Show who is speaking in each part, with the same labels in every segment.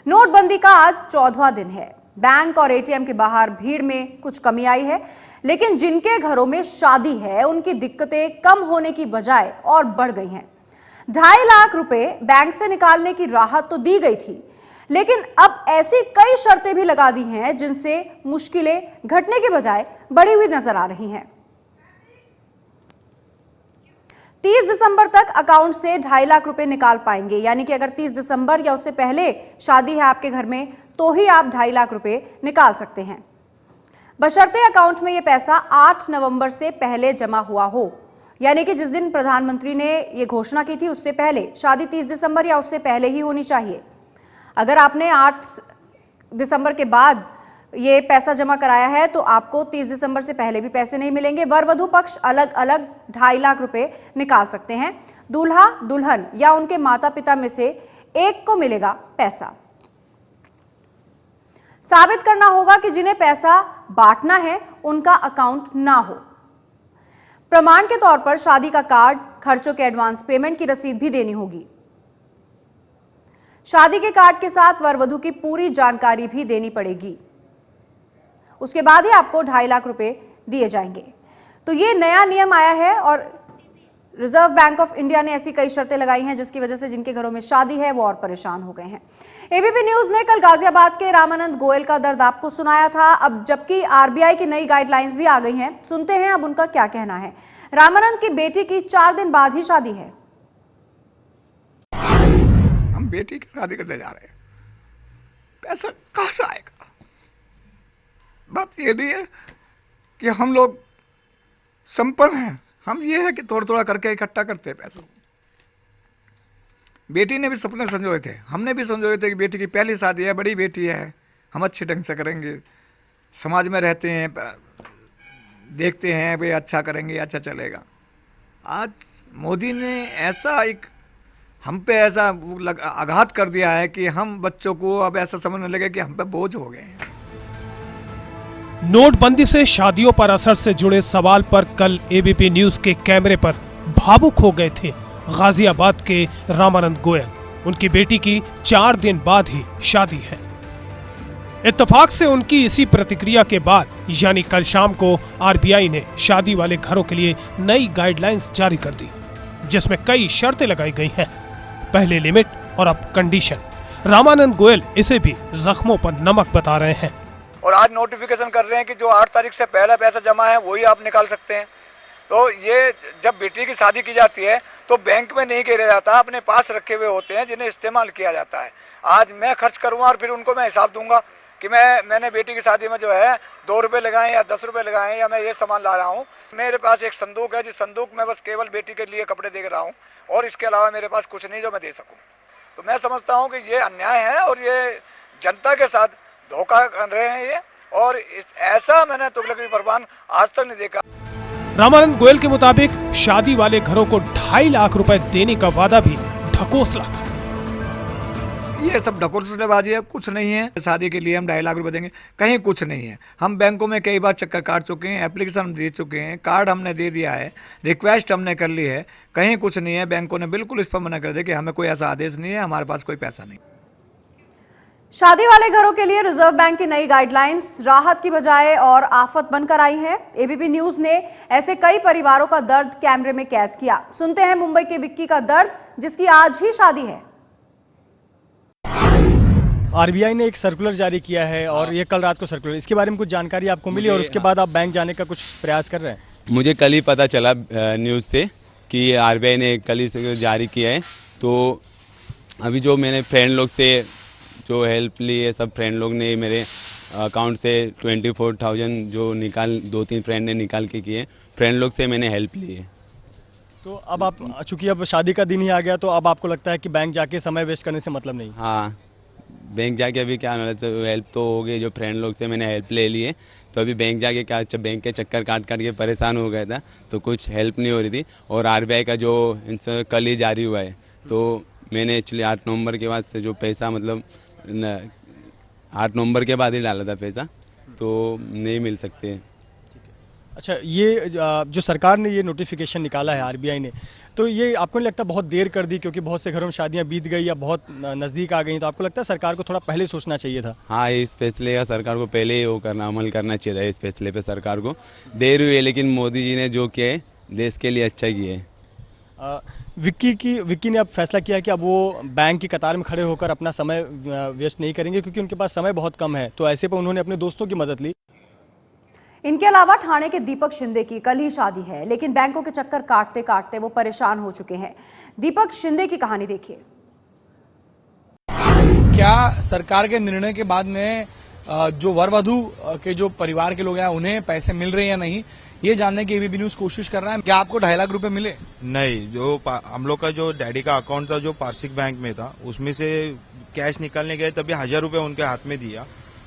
Speaker 1: नोटबंदी का आज 14वां दिन है। बैंक और एटीएम के बाहर भीड़ में कुछ कमी आई है, लेकिन जिनके घरों में शादी है उनकी दिक्कतें कम होने की बजाय और बढ़ गई हैं। 2.5 लाख रुपए बैंक से निकालने की राहत तो दी गई थी, लेकिन अब ऐसी कई शर्तें भी लगा दी हैं जिनसे मुश्किलें घटने के बजाय बढ़ी हुई नजर आ रही हैं। 30 दिसंबर तक अकाउंट से 2.5 लाख रुपए निकाल पाएंगे, यानी कि अगर 30 दिसंबर या उससे पहले शादी है आपके घर में तो ही आप 2.5 लाख रुपए निकाल सकते हैं, बशर्ते अकाउंट में यह पैसा 8 नवंबर से पहले जमा हुआ हो। यानी कि जिस दिन प्रधानमंत्री ने यह घोषणा की थी उससे पहले, शादी 30 दिसंबर या उससे पहले ही होनी चाहिए। अगर आपने 8 दिसंबर के बाद ये पैसा जमा कराया है तो आपको 30 दिसंबर से पहले भी पैसे नहीं मिलेंगे। वर वधू पक्ष अलग अलग 2.5 लाख रुपए निकाल सकते हैं। दूल्हा दुल्हन या उनके माता पिता में से एक को मिलेगा पैसा। साबित करना होगा कि जिन्हें पैसा बांटना है उनका अकाउंट ना हो। प्रमाण के तौर पर शादी का कार्ड, खर्चों के एडवांस पेमेंट की रसीद भी देनी होगी। शादी के कार्ड के साथ वर वधू की पूरी जानकारी भी देनी पड़ेगी। उसके बाद ही आपको 2.5 लाख रुपए दिए जाएंगे। तो ये नया नियम आया है और रिजर्व बैंक ऑफ इंडिया ने ऐसी कई शर्तें लगाई हैं जिसकी वजह से जिनके घरों में शादी है वो और परेशान हो गए हैं। एबीपी न्यूज ने कल गाजियाबाद के रामानंद गोयल का दर्द आपको सुनाया था। अब जबकि आरबीआई की नई गाइडलाइंस भी आ गई हैं, सुनते हैं अब उनका क्या कहना है। रामानंद की बेटी की 4 दिन बाद ही शादी है।
Speaker 2: हम बेटी की शादी करने जा रहे हैं, पैसा कहां से आएगा? बात ये नहीं है कि हम लोग संपन्न हैं, हम ये है कि थोड़ा थोड़ा करके इकट्ठा करते हैं पैसों। बेटी ने भी सपने संजोए थे, हमने भी संजोए थे कि बेटी की पहली शादी है, बड़ी बेटी है, हम अच्छे ढंग से करेंगे, समाज में रहते हैं, देखते हैं भाई अच्छा करेंगे, अच्छा चलेगा। आज मोदी ने ऐसा एक हम पे ऐसा आघात कर दिया है कि हम बच्चों को अब ऐसा समझने लगे कि हम पे बोझ हो गए हैं।
Speaker 3: नोटबंदी से शादियों पर असर से जुड़े सवाल पर कल एबीपी न्यूज के कैमरे पर भावुक हो गए थे गाजियाबाद के रामानंद गोयल। उनकी बेटी की 4 दिन बाद ही शादी है। इत्तेफाक से उनकी इसी प्रतिक्रिया के बाद यानी कल शाम को आरबीआई ने शादी वाले घरों के लिए नई गाइडलाइंस जारी कर दी, जिसमें कई शर्तें लगाई गई हैं। पहले लिमिट और अब कंडीशन। रामानंद गोयल इसे भी जख्मों पर नमक बता रहे हैं।
Speaker 2: और आज नोटिफिकेशन कर रहे हैं कि जो 8 तारीख से पहला पैसा जमा है वही आप निकाल सकते हैं। तो ये जब बेटी की शादी की जाती है तो बैंक में नहीं किया जाता, अपने पास रखे हुए होते हैं जिन्हें इस्तेमाल किया जाता है। आज मैं खर्च करूँगा और फिर उनको मैं हिसाब दूंगा कि मैंने बेटी की शादी में जो है 2 रुपये लगाए या 10 रुपये लगाए या मैं ये सामान ला रहा हूँ। मेरे पास एक संदूक है, जिस संदूक में बस केवल बेटी के लिए कपड़े दे रहा हूँ और इसके अलावा मेरे पास कुछ नहीं जो मैं दे सकूँ। तो मैं समझता हूँ कि ये अन्याय है और ये जनता के साथ धोखा कर रहे हैं ये, और ऐसा मैंने तुगलकी परवान आज तक नहीं देखा।
Speaker 3: रामानंद गोयल के मुताबिक शादी वाले घरों को 2.5 लाख रुपए देने का वादा भी ढकोसला था।
Speaker 2: ये सब ढकोसलेबाजी है, कुछ नहीं है। शादी के लिए हम 2.5 लाख रुपए देंगे, कहीं कुछ नहीं है। हम बैंकों में कई बार चक्कर काट चुके हैं, एप्लीकेशन दे चुके हैं, कार्ड हमने दे दिया है, रिक्वेस्ट हमने कर ली है, कहीं कुछ नहीं है। बैंकों ने बिल्कुल इस पर मना कर दिया कि हमें कोई ऐसा आदेश नहीं है, हमारे पास कोई पैसा नहीं।
Speaker 1: शादी वाले घरों के लिए रिजर्व बैंक की नई गाइडलाइंस राहत की बजाय और आफत बनकर आई है। एबीपी न्यूज ने ऐसे कई परिवारों का दर्द कैमरे में कैद किया। सुनते हैं मुंबई के विक्की का दर्द, जिसकी आज ही शादी है।
Speaker 4: आरबीआई ने एक सर्कुलर जारी किया है और ये कल रात को सर्कुलर, इसके बारे में कुछ जानकारी आपको मिली और उसके बाद आप बैंक जाने का कुछ प्रयास कर रहे हैं?
Speaker 5: मुझे कल ही पता चला न्यूज़ से कि आरबीआई ने कल ही जारी किया है। तो अभी जो मैंने फ्रेंड लोग से जो हेल्प ली है, सब फ्रेंड लोग ने मेरे अकाउंट से 24,000 जो 2-3 फ्रेंड ने निकाल के किए, फ्रेंड लोग से मैंने हेल्प ली है।
Speaker 4: तो अब आप, चूंकि अब शादी का दिन ही आ गया, तो अब आपको लगता है कि बैंक जाके समय वेस्ट करने से मतलब नहीं?
Speaker 5: हाँ, बैंक जाके अभी क्या हेल्प तो हो गई, जो फ्रेंड लोग से मैंने हेल्प ले ली है। तो अभी बैंक जाके क्या बैंक के चक्कर काट के परेशान हो गया था, तो कुछ हेल्प नहीं हो रही थी। और आरबीआई का जो कल ही जारी हुआ है, तो मैंने एक्चुअली 8 नवंबर के बाद से जो पैसा 8 नवंबर के बाद ही डाला था पैसा, तो नहीं मिल सकते।
Speaker 4: अच्छा, ये जो सरकार ने ये नोटिफिकेशन निकाला है आरबीआई ने, तो ये आपको नहीं लगता बहुत देर कर दी, क्योंकि बहुत से घरों में शादियां बीत गई या बहुत नज़दीक आ गई, तो आपको लगता है सरकार को थोड़ा पहले सोचना चाहिए था?
Speaker 5: हाँ, इस फैसले का सरकार को पहले ही वो करना, अमल करना चाहिए था। इस फैसले पे सरकार को देर हुई है, लेकिन मोदी जी ने जो किया है देश के लिए अच्छा किया है।
Speaker 4: विक्की ने अब फैसला किया कि अब वो बैंक की कतार में खड़े होकर अपना समय व्यस्त नहीं करेंगे, क्योंकि उनके पास समय बहुत कम है, तो ऐसे पर उन्होंने अपने दोस्तों की मदद ली।
Speaker 1: इनके अलावा ठाणे के दीपक शिंदे की कल ही शादी है, लेकिन बैंकों के चक्कर काटते काटते वो परेशान हो चुके हैं। दीपक शिंदे की कहानी देखिए।
Speaker 6: क्या सरकार के निर्णय के बाद में जो वर वधू के जो परिवार के लोग हैं उन्हें पैसे मिल रहे हैं या नहीं, ये जानने की एबीपी न्यूज कोशिश कर रहा है। क्या आपको 2.5 लाख रुपए मिले?
Speaker 7: नहीं, जो हम लोग का जो डैडी का अकाउंट था जो पार्सिक बैंक में था, उसमें से कैश निकालने गए तभी 1000 रुपए उनके हाथ में दिया।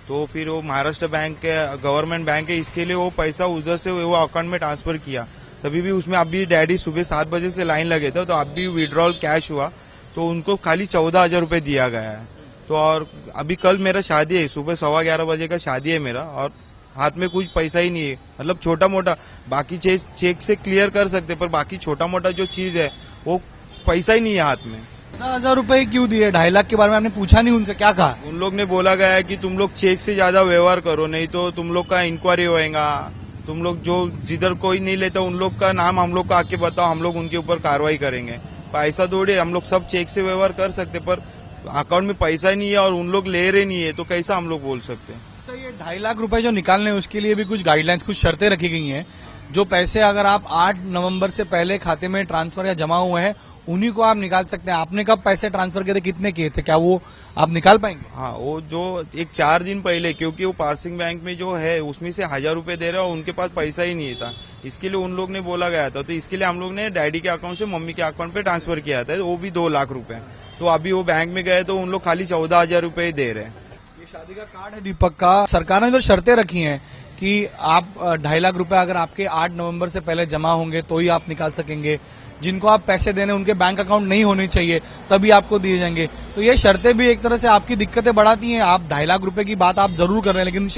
Speaker 7: तो फिर वो महाराष्ट्र बैंक के गवर्नमेंट बैंक है, इसके लिए वो पैसा उधर से वो अकाउंट में ट्रांसफर किया। तभी भी उसमें अभी डैडी सुबह 7 बजे से लाइन लगे थे, तो अभी विड्रॉल कैश हुआ तो उनको खाली 14,000 रुपए दिया गया है। तो और अभी कल मेरा शादी है, सुबह 11:15 बजे का शादी है मेरा, और हाथ में कुछ पैसा ही नहीं है। मतलब छोटा मोटा बाकी चेक से क्लियर कर सकते, पर बाकी छोटा मोटा जो चीज है वो पैसा ही नहीं है हाथ में।
Speaker 6: 10,000 रुपए क्यों दिए? 2.5 लाख के बारे में आपने पूछा नहीं उनसे? क्या कहा?
Speaker 7: उन लोग ने बोला गया है कि तुम लोग चेक से ज्यादा व्यवहार करो, नहीं तो तुम लोग का इंक्वायरी होएगा। तुम लोग जो जिधर कोई नहीं लेता उन लोग का नाम हम लोग को आके बताओ, हम लोग उनके ऊपर कार्रवाई करेंगे। पैसा थोड़े हम लोग सब चेक से व्यवहार कर सकते, पर अकाउंट में पैसा ही नहीं है और उन लोग ले रहे नहीं है, तो कैसा हम लोग बोल सकते हैं?
Speaker 6: सर, ये 2.5 लाख रुपए जो निकालने हैं उसके लिए भी कुछ गाइडलाइंस, कुछ शर्तें रखी गई हैं। जो पैसे अगर आप 8 नवंबर से पहले खाते में ट्रांसफर या जमा हुए हैं उन्हीं को आप निकाल सकते हैं। आपने कब पैसे ट्रांसफर किए थे, कितने किए थे, क्या वो आप निकाल पाएंगे?
Speaker 7: हाँ, वो जो 4 दिन पहले, क्योंकि वो पार्सिंग बैंक में जो है उसमें से 1000 रुपए दे रहे और उनके पास पैसा ही नहीं था, इसके लिए उन लोग ने बोला गया था। तो इसके लिए हम लोग ने डैडी के अकाउंट से मम्मी के अकाउंट पे ट्रांसफर किया था, वो भी 2 लाख रुपए। तो अभी वो बैंक में गए तो उन लोग खाली 14,000 रुपए दे रहे हैं।
Speaker 6: ये शादी का कार्ड है दीपक का। सरकार ने जो शर्तें रखी हैं कि आप 2.5 लाख रुपए अगर आपके 8 नवंबर से पहले जमा होंगे तो ही आप निकाल सकेंगे। जिनको आप पैसे देने उनके बैंक अकाउंट नहीं होने चाहिए तभी आपको दिए जाएंगे। तो ये शर्तें भी एक तरह से आपकी दिक्कतें बढ़ाती हैं। आप 2.5 लाख रुपए की बात आप जरूर कर रहे हैं, लेकिन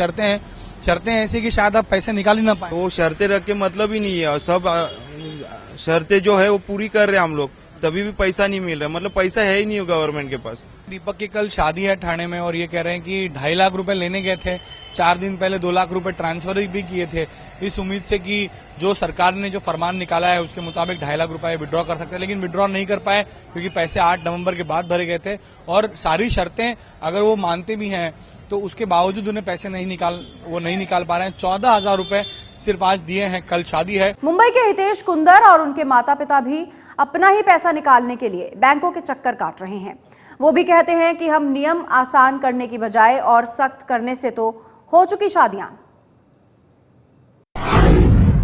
Speaker 6: शर्तें ऐसी कि शायद आप पैसे निकाल ही ना पाए।
Speaker 7: वो शर्तें रख के मतलब ही नहीं है, और सब शर्तें जो है वो पूरी कर रहे हैं हम लोग, तभी भी पैसा नहीं मिल रहा। मतलब पैसा है ही नहीं गवर्नमेंट के पास।
Speaker 6: दीपक की कल शादी है ठाणे में और ये कह रहे हैं कि 2.5 लाख रुपए लेने गए थे, 4 दिन पहले 2 लाख रुपए ट्रांसफर भी किए थे, इस उम्मीद से कि जो सरकार ने जो फरमान निकाला है उसके मुताबिक 2.5 लाख रुपए विड्रॉ कर सकते हैं, लेकिन विड्रॉ नहीं कर पाए क्योंकि पैसे 8 नवंबर के बाद भरे गए थे। और सारी शर्तें अगर वो मानते भी हैं तो उसके बावजूद उन्हें पैसे नहीं निकाल पा रहे हैं। 14,000 रुपए सिर्फ आज दिए हैं। कल शादी है।
Speaker 1: मुंबई के हितेश कुंदर और उनके माता पिता भी अपना ही पैसा निकालने के लिए बैंकों के चक्कर काट रहे हैं। वो भी कहते हैं कि हम नियम आसान करने की बजाय और सख्त करने से तो हो चुकी शादियां।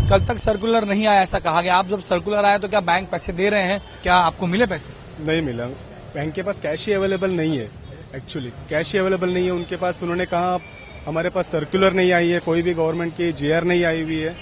Speaker 6: कल तक सर्कुलर नहीं आया ऐसा कहा गया। आप जब सर्कुलर आया तो क्या बैंक पैसे दे रहे हैं? क्या आपको मिले पैसे?
Speaker 8: नहीं मिला। बैंक के पास कैश ही अवेलेबल नहीं है। एक्चुअली कैश ही अवेलेबल नहीं है उनके पास। उन्होंने कहा हमारे पास सर्कुलर नहीं आई है, कोई भी गवर्नमेंट की जीआर नहीं आई हुई है।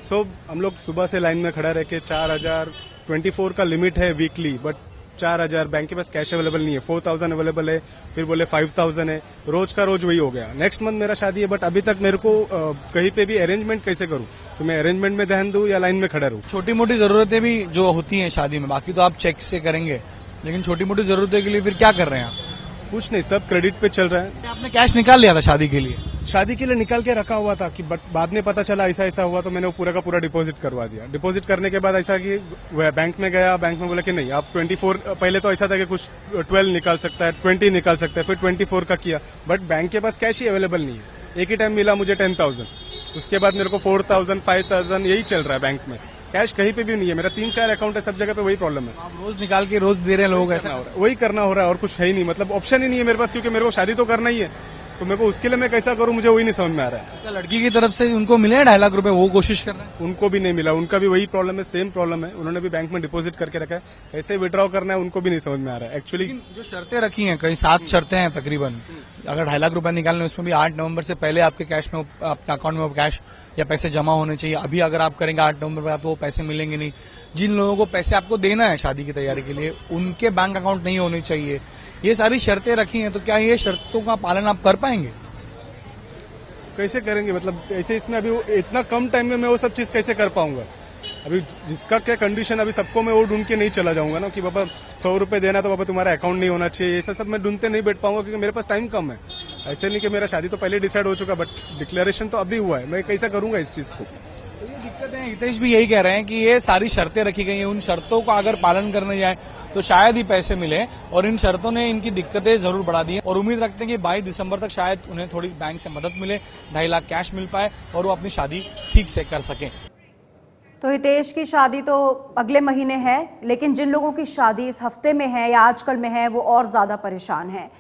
Speaker 8: सो हम लोग सुबह से लाइन में खड़ा रह के 4,024 का लिमिट है वीकली, बट 4,000 बैंक के पास कैश अवेलेबल नहीं है। 4,000 अवेलेबल है, फिर बोले 5,000 है, रोज का रोज वही हो गया। नेक्स्ट मंथ मेरा शादी है, बट अभी तक मेरे को कहीं पे भी अरेंजमेंट कैसे करूं, तो मैं अरेंजमेंट में ध्यान दूं या लाइन में खड़ा रहूं?
Speaker 6: छोटी मोटी जरूरतें भी जो होती हैं शादी में, बाकी तो आप चेक से करेंगे, लेकिन छोटी मोटी जरूरतें के लिए फिर क्या कर रहे हैं आप?
Speaker 8: कुछ नहीं, सब क्रेडिट पे चल रहा है।
Speaker 6: आपने कैश निकाल लिया था शादी के लिए?
Speaker 8: शादी के लिए निकाल के रखा हुआ था कि बट बाद में पता चला ऐसा हुआ, तो मैंने वो पूरा का पूरा डिपॉजिट करवा दिया। डिपॉजिट करने के बाद ऐसा कि वह बैंक में गया, बैंक में बोला कि नहीं आप 24, पहले तो ऐसा था कि कुछ 12 निकाल सकता है, 20 निकाल सकता है, फिर 24 का किया, बट बैंक के पास कैश ही अवेलेबल नहीं है। एक ही टाइम मिला मुझे 10,000, उसके बाद मेरे को 4,000, 5,000 यही चल रहा है बैंक में। कैश कहीं पे भी नहीं है। मेरा 3-4 अकाउंट है, सब जगह पे वही प्रॉब्लम है।
Speaker 6: आप रोज निकाल के रोज दे रहे हैं लोग, ऐसा
Speaker 8: वही करना हो रहा है और कुछ है ही नहीं। मतलब ऑप्शन ही नहीं है मेरे पास, क्योंकि मेरे को शादी तो करना ही है, तो मेरे को उसके लिए मैं कैसा करूं, मुझे वही नहीं समझ में आ रहा है।
Speaker 6: क्या लड़की की तरफ से उनको मिले 2.5 लाख रुपए? वो कोशिश कर रहे हैं।
Speaker 8: उनको भी नहीं मिला, उनका भी वही प्रॉब्लम है, सेम प्रॉब्लम है। उन्होंने भी बैंक में डिपॉजिट करके रखा है, कैसे विड्रॉ करना है उनको भी नहीं समझ में आ रहा है एक्चुअली।
Speaker 6: जो शर्तें रखी हैं, कहीं 7 शर्तें हैं तकरीबन, अगर 2.5 लाख रुपए निकालने उसमें भी 8 नवंबर से पहले आपके कैश में, आपके अकाउंट में कैश या पैसे जमा होने चाहिए। अभी अगर आप करेंगे 8 नवंबर पर तो वो पैसे मिलेंगे नहीं। जिन लोगों को पैसे आपको देना है शादी की तैयारी के लिए, उनके बैंक अकाउंट नहीं होने चाहिए। ये सारी शर्तें रखी हैं, तो क्या ये शर्तों का पालन आप कर पाएंगे?
Speaker 8: कैसे करेंगे, मतलब ऐसे इसमें अभी इतना कम टाइम में मैं वो सब चीज़ कैसे कर पाऊंगा। अभी जिसका क्या कंडीशन, अभी सबको मैं वो ढूंढ के नहीं चला जाऊंगा ना कि बाबा 100 रुपए देना तो बाबा तुम्हारा अकाउंट नहीं होना चाहिए, ऐसा सब मैं ढूंढते नहीं बैठ पाऊंगा क्योंकि मेरे पास टाइम कम है। ऐसे नहीं कि मेरा शादी तो पहले डिसाइड हो चुका, बट डिक्लेरेशन तो अभी हुआ है, मैं कैसे करूंगा इस चीज को।
Speaker 6: ये दिक्कत है, हितेश भी यही कह रहे हैं कि ये सारी शर्तें रखी गई हैं, उन शर्तों का अगर पालन करने जाए तो शायद ही पैसे मिले, और इन शर्तों ने इनकी दिक्कतें जरूर बढ़ा दी हैं। और उम्मीद रखते हैं कि 22 दिसंबर तक शायद उन्हें थोड़ी बैंक से मदद मिले, 2.5 लाख कैश मिल पाए और वो अपनी शादी ठीक से कर सकें।
Speaker 1: तो हितेश की शादी तो अगले महीने है, लेकिन जिन लोगों की शादी इस हफ्ते में है या आजकल में है वो और ज्यादा परेशान है।